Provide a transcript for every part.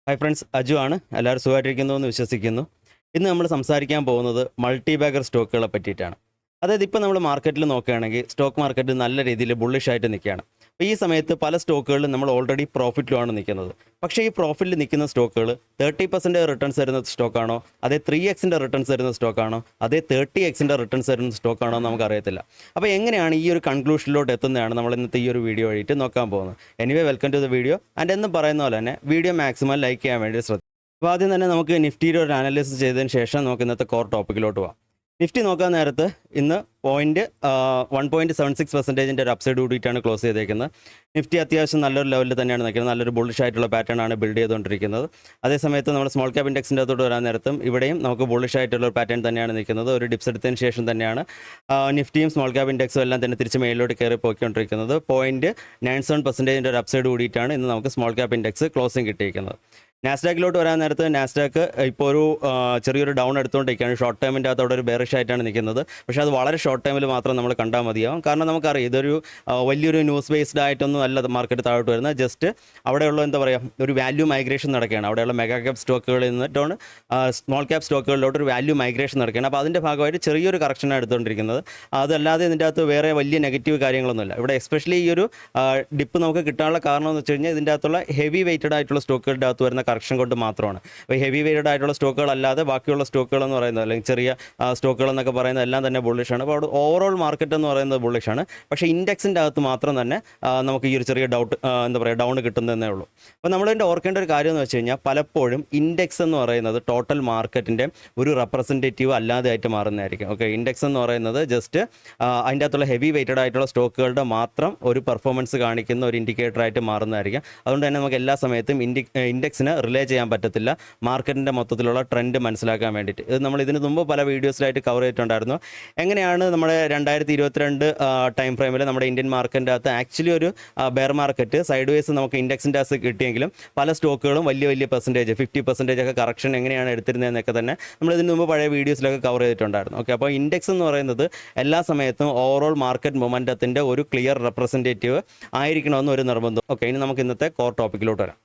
Hi friends, Aju ആണ്. എല്ലാവരും സുഖമായിട്ടിരിക്കുന്നു എന്ന് വിശ്വസിക്കുന്നു. ഇന്ന് നമ്മൾ സംസാരിക്കാൻ പോകുന്നത് മൾട്ടി ബാഗർ സ്റ്റോക്കുകളെ പറ്റിയിട്ടാണ്. അതായത് ഇപ്പോൾ നമ്മൾ മാർക്കറ്റിൽ നോക്കുകയാണെങ്കിൽ സ്റ്റോക്ക് മാർക്കറ്റ് നല്ല രീതിയിൽ ബുള്ളിഷായിട്ട് നിൽക്കുകയാണ്. അപ്പോൾ ഈ സമയത്ത് പല സ്റ്റോക്കുകളിലും നമ്മൾ ഓൾറെഡി പ്രോഫിറ്റിലുമാണ് നിൽക്കുന്നത്. പക്ഷേ ഈ പ്രോഫിറ്റിൽ നിൽക്കുന്ന സ്റ്റോക്കുകൾ 30% റിട്ടേൺസ് തരുന്ന സ്റ്റോക്കാണോ, അതേ 3x റിട്ടേൺസ് തരുന്ന സ്റ്റോക്കാണോ, അതേ 30x റിട്ടേൺസ് തരുന്ന സ്റ്റോക്കാണോ എന്ന് നമുക്കറിയത്തില്ല. അപ്പോൾ എങ്ങനെയാണ് ഈ ഒരു കൺക്ലൂഷനിലോട്ട് എത്തുന്നതാണ് നമ്മൾ ഇന്നത്തെ ഈ ഒരു വീഡിയോ വഴിയിട്ട് നോക്കാൻ പോകുന്നത്. Anyway, welcome to the video. And എന്നും പറയുന്ന പോലെ തന്നെ വീഡിയോ മാക്സിമം ലൈക്ക് ചെയ്യാൻ വേണ്ടി ശ്രദ്ധിക്കും. അപ്പോൾ ആദ്യം തന്നെ നമുക്ക് നിഫ്റ്റിയുടെ ഒരു അനാലിസിസ് ചെയ്തതിന് ശേഷം നമുക്ക് ഇന്നത്തെ കോർ ടോപ്പിക്കിലോട്ട് പോകാം. നിഫ്റ്റി നോക്കാൻ നേരത്ത് ഇന്ന് 1.76% ഒരു അപ്സൈഡ് കൂടിയിട്ടാണ് ക്ലോസ് ചെയ്തേക്കുന്നത്. നിഫ്റ്റി അത്യാവശ്യം നല്ലൊരു ലെവലിൽ തന്നെയാണ് നിൽക്കുന്നത്. നല്ലൊരു ബുള്ളിഷ് ആയിട്ടുള്ള പാറ്റേൺ ആണ് ബിൽഡ് ചെയ്തുകൊണ്ടിരിക്കുന്നത്. അതേസമയത്ത് നമ്മൾ സ്മോൾ ക്യാപ് ഇൻഡെക്സിൻ്റെ അകത്തോട്ട് വരാൻ നേരത്തും ഇവിടെയും നമുക്ക് ബുള്ളിഷ് ആയിട്ടുള്ള ഒരു പാറ്റേൺ തന്നെയാണ് നിൽക്കുന്നത്. ഒരു ഡിപ്സ് എടുത്തതിന് ശേഷം തന്നെയാണ് നിഫ്റ്റിയും സ്മോൾ ക്യാപ് ഇൻഡെക്സും എല്ലാം തന്നെ തിരിച്ച് മേലിലോട്ട് കയറി പോയിക്കൊണ്ടിരിക്കുന്നത്. 0.97% ഒരു അപ്സൈഡ് കൂടിയിട്ടാണ് ഇന്ന് നമുക്ക് സ്മോൾ ക്യാപ് ഇൻഡെക്സ് ക്ലോസിംഗ് കിട്ടിയിരിക്കുന്നത്. നാസ്ഡാക്കിലോട്ട് വരാൻ നേരത്ത് നാസ്ഡാക്ക് ഇപ്പോൾ ഒരു ചെറിയൊരു ഡൗൺ എടുത്തുകൊണ്ടിരിക്കുകയാണ്. ഷോർട്ട് ടൈമിൻ്റെ അകത്തോടെ ഒരു ബെയറിഷ് ആയിട്ടാണ് നിൽക്കുന്നത്. പക്ഷേ അത് വളരെ ഷോർട്ട് ടൈമിൽ മാത്രം നമ്മൾ കണ്ടാൽ മതിയാവും. കാരണം നമുക്കറിയാം ഇതൊരു വലിയൊരു ന്യൂസ് ബേസ്ഡ് ആയിട്ടൊന്നും അല്ല മാർക്കറ്റ് താഴോട്ട് വരുന്നത്. ജസ്റ്റ് അവിടെയുള്ള എന്താ പറയുക, ഒരു വാല്യൂ മൈഗ്രേഷൻ നടക്കുകയാണ്. അവിടെയുള്ള മെഗാ ക്യാപ് സ്റ്റോക്കുകളിൽ നിന്നിട്ടാണ് സ്മോൾ ക്യാപ് സ്റ്റോക്കുകളിലോട്ട് ഒരു വാല്യൂ മൈഗ്രേഷൻ നടക്കുകയാണ്. അപ്പോൾ അതിൻ്റെ ഭാഗമായിട്ട് ചെറിയൊരു കറക്ഷനാണ് എടുത്തുകൊണ്ടിരിക്കുന്നത്. അതല്ലാതെ ഇതിൻ്റെ അകത്ത് വേറെ വലിയ നെഗറ്റീവ് കാര്യങ്ങളൊന്നുമില്ല. ഇവിടെ എസ്പെഷ്യലി ഈ ഒരു ഡിപ്പ് നമുക്ക് കിട്ടാനുള്ള കാരണം എന്ന് വെച്ച് കഴിഞ്ഞാൽ ഇതിൻ്റെ അകത്തുള്ള ഹെവി വെയ്റ്റഡ് ആയിട്ടുള്ള സ്റ്റോക്കുകളുടെ അകത്ത് വരുന്ന കറക്ഷൻ കൊണ്ട് മാത്രമാണ്. അപ്പോൾ ഹെവി വെയ്റ്റഡ് ആയിട്ടുള്ള സ്റ്റോക്കുകൾ അല്ലാതെ ബാക്കിയുള്ള സ്റ്റോക്കുകൾ എന്ന് പറയുന്നത്, അല്ലെങ്കിൽ ചെറിയ സ്റ്റോക്കുകൾ എന്നൊക്കെ പറയുന്നത് എല്ലാം തന്നെ ബുള്ളിഷാണ്. അപ്പോൾ അവിടെ ഓവറോൾ മാർക്കറ്റ് എന്ന് പറയുന്നത് ബുള്ളിഷാണ്. പക്ഷേ ഇൻഡെക്സിൻ്റെ അകത്ത് മാത്രം തന്നെ നമുക്ക് ഈ ഒരു ചെറിയ എന്താ പറയുക, ഡൗൺ കിട്ടുന്നതേ ഉള്ളൂ. അപ്പോൾ നമ്മളിതിൻ്റെ ഓർക്കേണ്ട ഒരു കാര്യം എന്ന് വെച്ച് കഴിഞ്ഞാൽ പലപ്പോഴും ഇൻഡെക്സ് എന്ന് പറയുന്നത് ടോട്ടൽ മാർക്കറ്റിൻ്റെ ഒരു റെപ്രസെൻറ്റേറ്റീവ് അല്ലാതെ ആയിട്ട് മാറുന്നതായിരിക്കും. ഓക്കെ, ഇൻഡെക്സ് എന്ന് പറയുന്നത് ജസ്റ്റ് അതിൻ്റെ അകത്തുള്ള ഹെവി വെയ്റ്റഡ് ആയിട്ടുള്ള സ്റ്റോക്കുകളുടെ മാത്രം ഒരു പെർഫോമൻസ് കാണിക്കുന്ന ഒരു ഇൻഡിക്കേറ്ററായിട്ട് മാറുന്നതായിരിക്കും. അതുകൊണ്ട് തന്നെ നമുക്ക് എല്ലാ സമയത്തും ഇൻഡെക്സിന് റിലേ ചെയ്യാൻ പറ്റത്തില്ല മാർക്കറ്റിൻ്റെ മൊത്തത്തിലുള്ള ട്രെൻഡ് മനസ്സിലാക്കാൻ വേണ്ടിയിട്ട്. ഇത് നമ്മൾ ഇതിന് മുമ്പ് പല വീഡിയോസിലായിട്ട് കവർ ചെയ്തിട്ടുണ്ടായിരുന്നു. എങ്ങനെയാണ് നമ്മുടെ 2022 ടൈം ഫ്രെയിമിൽ നമ്മുടെ ഇന്ത്യൻ മാർക്കറ്റിൻ്റെ അകത്ത് ആക്ച്വലി ഒരു ബെയർ മാർക്കറ്റ് സൈഡ് വേസ് നമുക്ക് ഇൻഡെക്സിൻ്റെ അകത്ത് കിട്ടിയെങ്കിലും പല സ്റ്റോക്കുകളും വലിയ പെർസെൻറ്റേജ് 50% ഒക്കെ കറക്ഷൻ എങ്ങനെയാണ് എടുത്തിരുന്നതെന്നൊക്കെ തന്നെ നമ്മൾ ഇതിന് മുമ്പ് പഴയ വീഡിയോസിലൊക്കെ കവർ ചെയ്തിട്ടുണ്ടായിരുന്നു. ഓക്കെ, അപ്പോൾ ഇൻഡെക്സ് എന്ന് പറയുന്നത് എല്ലാ സമയത്തും ഓവറോൾ മാർക്കറ്റ് മൊമെൻറ്റത്തിൻ്റെ ഒരു ക്ലിയർ റെപ്രസെൻറ്റേറ്റീവ് ആയിരിക്കണമെന്ന് ഒരു നിർബന്ധം. ഓക്കെ, ഇനി നമുക്ക് ഇന്നത്തെ കോർ ടോപ്പിക്കിലോട്ട് വരാം.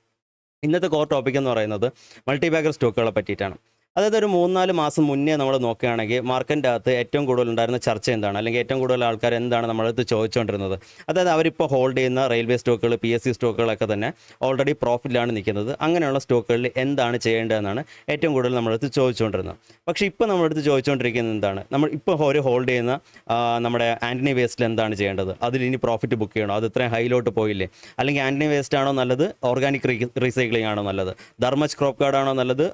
ഇന്നത്തെ കോർ ടോപ്പിക് എന്ന് പറയുന്നത് മൾട്ടി ബാഗർ സ്റ്റോക്കുകളെ പറ്റിയിട്ടാണ്. അതായത് ഒരു 3-4 മാസം മുന്നേ നമ്മൾ നോക്കുകയാണെങ്കിൽ മാർക്കറ്റിൻ്റെ അകത്ത് ഏറ്റവും കൂടുതൽ ഉണ്ടായിരുന്ന ചർച്ച എന്താണ്, അല്ലെങ്കിൽ ഏറ്റവും കൂടുതൽ ആൾക്കാർ എന്താണ് നമ്മളടുത്ത് ചോദിച്ചുകൊണ്ടിരുന്നത്, അതായത് അവരിപ്പോൾ ഹോൾഡ് ചെയ്യുന്ന റെയിൽവേ സ്റ്റോക്കുകൾ, PSU സ്റ്റോക്കുകളൊക്കെ തന്നെ ഓൾറെഡി പ്രോഫിറ്റിലാണ് നിൽക്കുന്നത്. അങ്ങനെയുള്ള സ്റ്റോക്കുകളിൽ എന്താണ് ചെയ്യേണ്ടതെന്നാണ് ഏറ്റവും കൂടുതൽ നമ്മളടുത്ത് ചോദിച്ചുകൊണ്ടിരുന്നത്. പക്ഷേ ഇപ്പോൾ നമ്മളടുത്ത് ചോദിച്ചുകൊണ്ടിരിക്കുന്നത് എന്താണ്, നമ്മൾ ഇപ്പോൾ ഒരു ഹോൾഡ് ചെയ്യുന്ന നമ്മുടെ ആൻ്റണി വേസ്റ്റിൽ എന്താണ് ചെയ്യേണ്ടത്, അതിലിനി പ്രോഫിറ്റ് ബുക്ക് ചെയ്യണോ, അത് ഇത്രയും ഹൈയിലോട്ട് പോയില്ലേ, അല്ലെങ്കിൽ ആൻ്റണി വേസ്റ്റ് ആണോ നല്ലത്, ഓർഗാനിക് റീസൈക്ലിംഗ് ആണോ നല്ലത്, ധർമ്മജ് ക്രോപ്പ് ഗാർഡ് ആണോ നല്ലത്,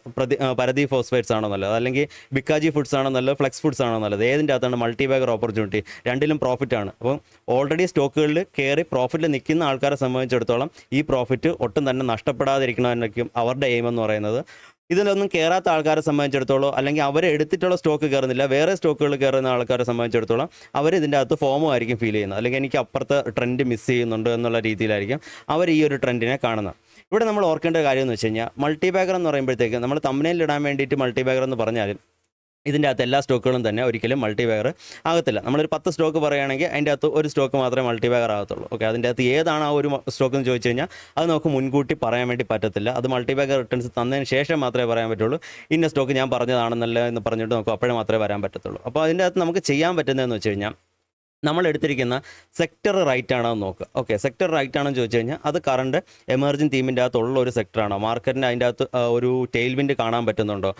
പരദീപ് ഫോസ്ഫേറ്റ്സ് ആണോ നല്ലത്, അല്ലെങ്കിൽ ബിക്കാജി ഫുഡ്സ് ആണോ നല്ലത്, ഫ്ലെക്സ് ഫുഡ്സ് ആണോ നല്ലത്, ഏതിൻ്റെ അകത്താണ് മൾട്ടി ബാഗർ ഓപ്പർച്യൂണിറ്റി? രണ്ടിലും പ്രോഫിറ്റാണ്. അപ്പം ഓൾറെഡി സ്റ്റോക്കുകളിൽ കയറി പ്രോഫിറ്റിൽ നിൽക്കുന്ന ആൾക്കാരെ സംബന്ധിച്ചിടത്തോളം ഈ പ്രോഫിറ്റ് ഒട്ടും തന്നെ നഷ്ടപ്പെടാതിരിക്കണമെന്നൊക്കെയും അവരുടെ എയിം എന്ന് പറയുന്നത്. ഇതിലൊന്നും കയറാത്ത ആൾക്കാരെ സംബന്ധിച്ചിടത്തോളം, അല്ലെങ്കിൽ അവർ എടുത്തിട്ടുള്ള സ്റ്റോക്ക് കയറുന്നില്ല, വേറെ സ്റ്റോക്കുകൾ കയറുന്ന ആൾക്കാരെ സംബന്ധിച്ചിടത്തോളം അവർ ഇതിൻ്റെ അകത്ത് ഫോമോ ആയിരിക്കും ഫീൽ ചെയ്യുന്നത്, അല്ലെങ്കിൽ എനിക്ക് അപ്പുറത്തെ ട്രെൻഡ് മിസ് ചെയ്യുന്നുണ്ട് എന്നുള്ള രീതിയിലായിരിക്കും അവർ ഈ ഒരു ട്രെൻഡിനെ കാണുന്നത്. ഇവിടെ നമ്മൾ ഓർക്കേണ്ട കാര്യം എന്ന് വെച്ച് കഴിഞ്ഞാൽ മൾട്ടി ബാഗർ എന്ന് പറയുമ്പോഴത്തേക്ക് നമ്മൾ തമ്പനെയിൽ ഇടാൻ വേണ്ടിയിട്ട് മൾട്ടി ബാഗർ എന്ന് പറഞ്ഞാൽ ഇതിൻ്റെ അകത്ത് എല്ലാ സ്റ്റോക്കുകളും തന്നെ ഒരിക്കലും മൾട്ടി ബാഗർ ആകത്തില്ല. നമ്മളൊരു 10 സ്റ്റോക്ക് പറയുകയാണെങ്കിൽ അതിൻ്റെ അകത്ത് ഒരു സ്റ്റോക്ക് മാത്രമേ മൾട്ടി ബാഗർ ആകത്തുള്ളൂ. ഓക്കെ, അതിൻ്റെ അകത്ത് ഏതാണ് ആ ഒരു സ്റ്റോക്ക് എന്ന് ചോദിച്ചു കഴിഞ്ഞാൽ അത് നമുക്ക് മുൻകൂട്ടി പറയാൻ വേണ്ടി പറ്റത്തില്ല. അത് മൾട്ടി ബാഗർ റിട്ടേൺസ് തന്നതിന് ശേഷം മാത്രമേ പറയാൻ പറ്റുള്ളൂ. ഇന്ന സ്റ്റോക്ക് ഞാൻ പറഞ്ഞതാണെന്നല്ല എന്ന് പറഞ്ഞിട്ട് നമുക്ക് അപ്പോഴേ മാത്രമേ വരാൻ പറ്റത്തുള്ളൂ. അപ്പോൾ അതിൻ്റെ അകത്ത് നമുക്ക് ചെയ്യാൻ പറ്റുന്നതെന്ന് വെച്ച് കഴിഞ്ഞാൽ നമ്മൾ എടുത്തിരിക്കുന്ന സെക്ടർ റൈറ്റ് ആണോ എന്ന് നോക്കുക. ഓക്കെ, സെക്ടർ റൈറ്റ് ആണോ എന്ന് ചോദിച്ചു കഴിഞ്ഞാൽ അത് കറണ്ട് എമർജിങ് തീമിൻ്റെ അകത്തുള്ള ഒരു സെക്ടറാണോ, മാർക്കറ്റിൻ്റെ അതിൻ്റെ അകത്ത് ഒരു ടെയിൽ വിൻഡ് കാണാൻ പറ്റുന്നുണ്ടോ,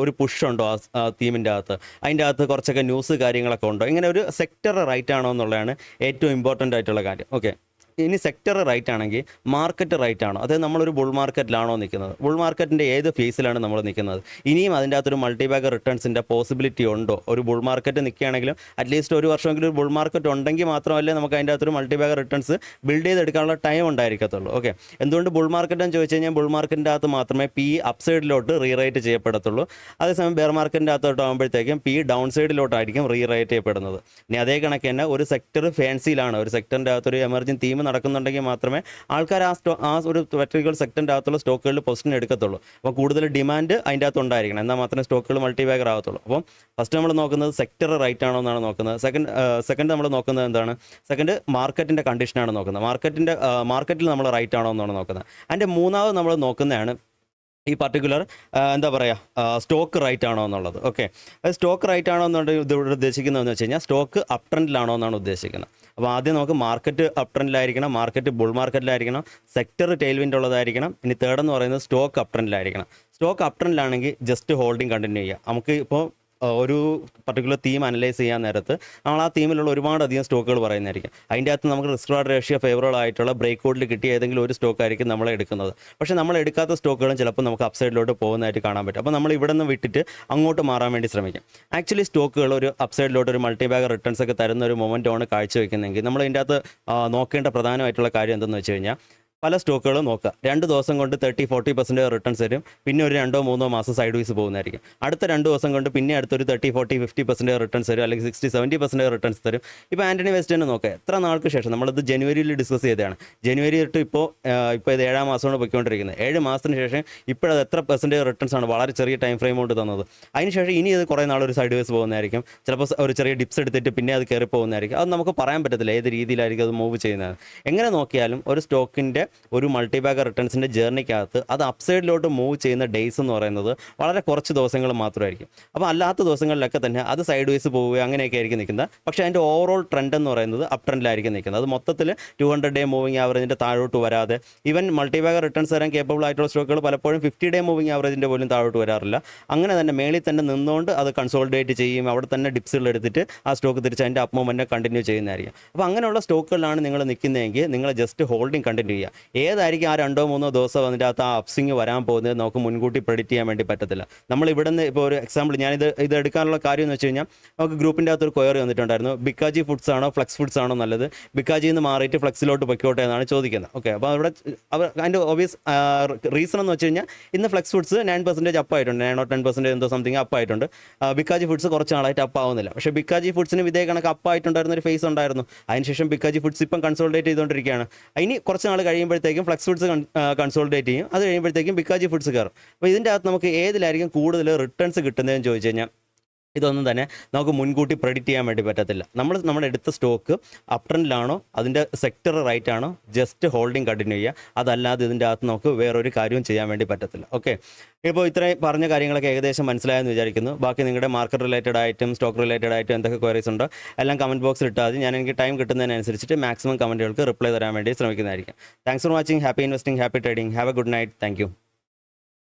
ഒരു പുഷ് ഉണ്ടോ ആ തീമിൻ്റെ അകത്ത്, അതിൻ്റെ അകത്ത് കുറച്ചൊക്കെ ന്യൂസ് കാര്യങ്ങളൊക്കെ ഉണ്ടോ, ഇങ്ങനെ ഒരു സെക്ടർ റൈറ്റ് ആണോ എന്നുള്ളതാണ് ഏറ്റവും ഇമ്പോർട്ടൻ്റ് ആയിട്ടുള്ള കാര്യം. ഓക്കെ, ഇനി സെക്ടർ റൈറ്റ് ആണെങ്കിൽ മാർക്കറ്റ് റൈറ്റ് ആണോ, അതായത് നമ്മളൊരു ബുൾ മാർക്കറ്റിലാണോ നിൽക്കുന്നത്, ബുൾ മാർക്കറ്റിൻ്റെ ഏത് ഫേസിലാണ് നമ്മൾ നിൽക്കുന്നത്, ഇനിയും അതിൻ്റെ അകത്തൊരു മൾട്ടി ബാഗർ റിട്ടേൺസിൻ്റെ പോസിബിലിറ്റി ഉണ്ടോ. ഒരു ബുൾ മാർക്കറ്റ് നിൽക്കുകയാണെങ്കിലും അറ്റ്ലീസ്റ്റ് ഒരു വർഷമെങ്കിലും ഒരു ബുൾ മാർക്കറ്റ് ഉണ്ടെങ്കിൽ മാത്രമല്ലേ നമുക്ക് അതിൻ്റെ അകത്തൊരു മൾട്ടി ബാഗർ റിട്ടേൺസ് ബിൽഡ് ചെയ്തെടുക്കാനുള്ള ടൈം ഉണ്ടായിരിക്കത്തുള്ളൂ. ഓക്കെ, എന്തുകൊണ്ട് ബുൾ മാർക്കറ്റ് എന്ന് ചോദിച്ചു കഴിഞ്ഞാൽ ബുൾ മാർക്കറ്റിൻ്റെ അകത്ത് മാത്രമേ പി അപ്സൈഡിലോട്ട് റീറേറ്റ് ചെയ്യപ്പെടത്തുള്ളൂ. അതേസമയം ബെയർ മാർക്കറ്റിൻ്റെ അകത്തോട്ട് ആകുമ്പോഴത്തേക്കും പി ഡൗൺ സൈഡിലോട്ടായിരിക്കും റീറേറ്റ് ചെയ്യപ്പെടുന്നത്. ഇനി അതേ കണക്ക് തന്നെ ഒരു സെക്ടർ ഫാൻസിയിലാണ്, ഒരു സെക്ടറിൻ്റെ അകത്തൊരു എമർജിങ് തീം നടക്കുന്നുണ്ടെങ്കിൽ മാത്രമേ ആൾക്കാർ ആ ഒരു പർട്ടിക്കുലർ സെക്ടറിൻ്റെ അകത്തുള്ള സ്റ്റോക്കുകളിൽ പൊസിഷൻ എടുക്കത്തുള്ളൂ. അപ്പോൾ കൂടുതൽ ഡിമാൻഡ് അതിൻ്റെ അകത്ത് ഉണ്ടായിരിക്കണം, എന്നാൽ മാത്രമേ സ്റ്റോക്കുകൾ മൾട്ടി ബാഗർ ആകത്തുള്ളൂ. അപ്പം ഫസ്റ്റ് നമ്മൾ നോക്കുന്നത് സെക്ടർ റൈറ്റ് ആണോ എന്നാണ് നോക്കുന്നത്. സെക്കൻഡ് നമ്മൾ നോക്കുന്നത് എന്താണ്, സെക്കൻഡ് മാർക്കറ്റിൻ്റെ കണ്ടീഷനാണ് നോക്കുന്നത്. മാർക്കറ്റിൽ നമ്മൾ റൈറ്റ് ആണോ എന്നാണ് നോക്കുന്നത്. അതിൻ്റെ മൂന്നാമത് നമ്മൾ നോക്കുന്നതാണ് ഈ പർട്ടിക്കുലർ എന്താ പറയുക സ്റ്റോക്ക് റൈറ്റ് ആണോ എന്നുള്ളത്. ഓക്കെ, അത് സ്റ്റോക്ക് റൈറ്റ് ആണോ എന്നുണ്ടെങ്കിൽ ഇതിവിടെ ഉദ്ദേശിക്കുന്നതെന്ന് വെച്ച് കഴിഞ്ഞാൽ സ്റ്റോക്ക് അപ് ട്രെൻഡിലാണോ എന്നാണ് ഉദ്ദേശിക്കുന്നത്. അപ്പോൾ ആദ്യം നമുക്ക് മാർക്കറ്റ് അപ് ട്രെൻഡിലായിരിക്കണം, മാർക്കറ്റ് ബുൾ മാർക്കറ്റിലായിരിക്കണം, സെക്ടർ ടെയിൽവിൻഡ് ഉള്ളതായിരിക്കണം. ഇനി തേർഡ് എന്ന് പറയുന്നത് സ്റ്റോക്ക് അപ് ട്രെൻഡിലായിരിക്കണം. സ്റ്റോക്ക് അപ് ട്രെൻഡിലാണെങ്കിൽ ജസ്റ്റ് ഹോൾഡിംഗ് കണ്ടിന്യൂ ചെയ്യുക. നമുക്ക് ഇപ്പോൾ ഒരു പർട്ടിക്കുലർ തീം അനലൈസ് ചെയ്യാൻ നേരത്ത് നമ്മൾ ആ തീമിലുള്ള ഒരുപാടധികം സ്റ്റോക്കുകൾ പറയുന്നതായിരിക്കും. അതിൻ്റെ അകത്ത് നമുക്ക് റിസ്ക് റിവാർഡ് റേഷ്യോ ഫേവറബിൾ ആയിട്ടുള്ള ബ്രേക്ക് ഔട്ടിൽ കിട്ടിയ ഏതെങ്കിലും ഒരു സ്റ്റോക്കായിരിക്കും നമ്മൾ എടുക്കുന്നത്. പക്ഷേ നമ്മൾ എടുക്കാത്ത സ്റ്റോക്കുകളും ചിലപ്പോൾ നമുക്ക് അപ്സൈഡിലോട്ട് പോകുന്നതായിട്ട് കാണാൻ പറ്റും. അപ്പോൾ നമ്മൾ ഇവിടെ നിന്ന് വിട്ടിട്ട് അങ്ങോട്ട് മാറാൻ വേണ്ടി ശ്രമിക്കും. ആക്ച്വലി സ്റ്റോക്കുകൾ ഒരു അപ്സൈഡിലോട്ട് ഒരു മൾട്ടി ബാഗ് റിട്ടേൺസ് ഒക്കെ തരുന്ന ഒരു മൊമെൻറ്റമാണ് കാഴ്ചവെക്കുന്നതെങ്കിൽ നമ്മൾ ഇതിൻ്റെ അകത്ത് നോക്കേണ്ട പ്രധാനമായിട്ടുള്ള കാര്യം എന്തെന്ന് വെച്ച് കഴിഞ്ഞാൽ പല സ്റ്റോക്കുകളും നോക്കുക. 2 ദിവസം കൊണ്ട് 30-40% റിട്ടേൺസ് തരും. പിന്നെ ഒരു 2-3 മാസം സൈഡ് വൈസ് പോകുന്നതായിരിക്കും. അടുത്ത 2 ദിവസം കൊണ്ട് പിന്നെ അടുത്തൊരു 30-40-50% റിട്ടേൺസ് തരും, അല്ലെങ്കിൽ 60-70% റിട്ടേൺസ് തരും. ഇപ്പോൾ ആൻ്റണി വെസ്റ്റേനെ നോക്കുക, എത്ര നാൾക്ക് ശേഷം നമ്മളിത് ജനുവരിയിൽ ഡിസ്കസ് ചെയ്തതാണ്. ജനുവരി തൊട്ട് ഇപ്പോൾ ഇത് 7-ാം മാസമാണ് പോയിക്കൊണ്ടിരിക്കുന്നത്. 7 മാസത്തിന് ശേഷം ഇപ്പോഴത് എത്ര പെർസെൻറ്റേജ് റിട്ടേൺസ് ആണ് വളരെ ചെറിയ ടൈം ഫ്രെയിം കൊണ്ട് തന്നത്. അതിനുശേഷം ഇനി ഇത് കുറേ നാളൊരു സൈഡ് വൈസ് പോകുന്നതായിരിക്കും. ചിലപ്പോൾ ഒരു ചെറിയ ഡിപ്സ് എടുത്തിട്ട് പിന്നെ അത് കയറി പോകുന്നതായിരിക്കും. അത് നമുക്ക് പറയാൻ പറ്റത്തില്ല ഏത് രീതിയിലായിരിക്കും അത് മൂവ് ചെയ്യുന്നത്. എങ്ങനെ നോക്കിയാലും ഒരു സ്റ്റോക്കിൻ്റെ ഒരു മൾട്ടി ബാഗ് റിട്ടേൺസിൻ്റെ ജേർണിക്കകത്ത് അത് അപ്സൈഡിലോട്ട് മൂവ് ചെയ്യുന്ന ഡേയ്സ് എന്ന് പറയുന്നത് വളരെ കുറച്ച് ദിവസങ്ങൾ മാത്രമായിരിക്കും. അപ്പോൾ അല്ലാത്ത ദിവസങ്ങളിലൊക്കെ തന്നെ അത് സൈഡ് വൈസ് പോവുക അങ്ങനെയൊക്കെ ആയിരിക്കും നിൽക്കുന്നത്. പക്ഷേ അതിൻ്റെ ഓവറോൾ ട്രെൻഡ് എന്ന് പറയുന്നത് അപ് ട്രെൻഡിലായിരിക്കും നിൽക്കുന്നത്. അത് മൊത്തത്തിൽ 200-ഡേ മൂവിങ് ആവറേജിൻ്റെ താഴോട്ട് വരാതെ, ഈവൻ മൾട്ടി ബാഗ് റിട്ടേൺസ് തരാൻ കേപ്പബിൾ ആയിട്ടുള്ള സ്റ്റോക്കുകൾ പലപ്പോഴും 50-ഡേ മൂവിങ് ആവറേജിൻ്റെ പോലും താഴോട്ട് വരാറില്ല. അങ്ങനെ തന്നെ മേളിൽ തന്നെ നിന്നുകൊണ്ട് അത് കൺസോളിഡേറ്റ് ചെയ്യും, അവിടെ തന്നെ ഡിപ്സുകൾ എടുത്തിട്ട് ആ സ്റ്റോക്ക് തിരിച്ച് അതിൻ്റെ അപ്പ് മൂവ്മെൻറ്റ് കണ്ടിന്യൂ ചെയ്യുന്നതായിരിക്കും. അപ്പോൾ അങ്ങനെയുള്ള സ്റ്റോക്കുകളിലാണ് നിങ്ങൾ നിൽക്കുന്നതെങ്കിൽ നിങ്ങൾ ജസ്റ്റ് ഹോൾഡിംഗ് കണ്ടിന്യൂ ചെയ്യുക. ഏതായിരിക്കും ആ 2-3 ദിവസം അതിൻ്റെ അകത്ത് ആ അപ്സിങ് വരാൻ പോകുന്നത് നമുക്ക് മുൻകൂട്ടി പ്രെഡിക്റ്റ് ചെയ്യാൻ വേണ്ടി പറ്റത്തില്ല. നമ്മൾ ഇവിടെ നിന്ന് ഇപ്പോൾ ഒരു എക്സാമ്പിൾ ഇത് എടുക്കാനുള്ള കാര്യം എന്ന് വെച്ച് കഴിഞ്ഞാൽ നമുക്ക് ഗ്രൂപ്പിൻ്റെ അകത്ത് ഒരു ക്വയറി വന്നിട്ടുണ്ടായിരുന്നു, ബിക്കാജി ഫുഡ്സ് ആണോ ഫ്ലെക്സ് ഫുഡ്സ് ആണോ നല്ലത്, ബിക്കാജിയിൽ നിന്ന് മാറിയിട്ട് ഫ്ലെക്സിലോട്ട് പൊയ്ക്കോട്ടെ എന്നാണ് ചോദിക്കുന്നത്. ഓക്കെ, അപ്പോൾ അവിടെ അതിൻ്റെ ഒബിയസ് റീസൺ എന്ന് വെച്ച് കഴിഞ്ഞാൽ ഇന്ന് ഫ്ലെക്സ് ഫുഡ്സ് 9% അപ്പായിട്ടുണ്ട്, 9 or 10% എന്തോ സംതിങ് അപ്പായിട്ടുണ്ട്. ബിക്കാജി ഫുഡ്സ് കുറച്ച് നാളായിട്ട് അപ്പാവുന്നില്ല. പക്ഷേ ബിക്കാജി ഫുഡ്സിന് ഇതേ കണക്ക് അപ്പായിട്ടുണ്ടായിരുന്ന ഒരു ഫേസ് ഉണ്ടായിരുന്നു. അതിനുശേഷം ബിക്കാജി ഫുഡ്സ് ഇപ്പം കൺസോൾട്ടേറ്റ് ചെയ്തുകൊണ്ടിരിക്കുകയാണ്. ഇനി കുറച്ച് നാൾ കഴിയുമ്പോഴത്തേക്കും ഫ്ലെക്സ് ഫുഡ്സ് കൺസോൾട്ടേറ്റ് ചെയ്യും. അത് കഴിയുമ്പോഴത്തേക്കും ബിക്കാജി ഫുഡ്സ് കയറും. അപ്പോൾ ഇതിൻ്റെ അകത്ത് നമുക്ക് ഏതിലായിരിക്കും കൂടുതൽ റിട്ടേൺസ് കിട്ടുന്നതെന്ന് ചോദിച്ചു കഴിഞ്ഞാൽ ഇതൊന്നും തന്നെ നമുക്ക് മുൻകൂട്ടി പ്രെഡിക്റ്റ് ചെയ്യാൻ വേണ്ടി പറ്റത്തില്ല. നമ്മൾ എടുത്ത സ്റ്റോക്ക് അപ് ട്രെൻഡിലാണോ, അതിൻ്റെ സെക്ടർ റൈറ്റ് ആണോ, ജസ്റ്റ് ഹോൾഡിംഗ് കണ്ടിന്യൂ ചെയ്യുക. അതല്ലാതെ ഇതിൻ്റെ അകത്ത് നമുക്ക് വേറൊരു കാര്യവും ചെയ്യാൻ വേണ്ടി പറ്റത്തില്ല. ഓക്കെ, ഇപ്പോൾ ഇത്രയും പറഞ്ഞ കാര്യങ്ങളൊക്കെ ഏകദേശം മനസ്സിലായെന്ന് വിചാരിക്കുന്നു. ബാക്കി നിങ്ങളുടെ മാർക്കറ്റ് റിലേറ്റഡ് ആയിട്ടും സ്റ്റോക്ക് റിലേറ്റഡ് ആയിട്ടും എന്തൊക്കെ ക്വയറീസ് ഉണ്ടോ എല്ലാം കമൻറ്റ് ബോക്സിൽ ഇട്ടാൽ മതി. എനിക്ക് ടൈം കിട്ടുന്നതിനനുസരിച്ചിട്ട് മാക്സിമം കമൻറ്റുകൾക്ക് റിപ്ലൈ തരാൻ വേണ്ടി ശ്രമിക്കുന്നതായിരിക്കും. Thanks for watching. Happy investing, happy trading. Have a good night. Thank U.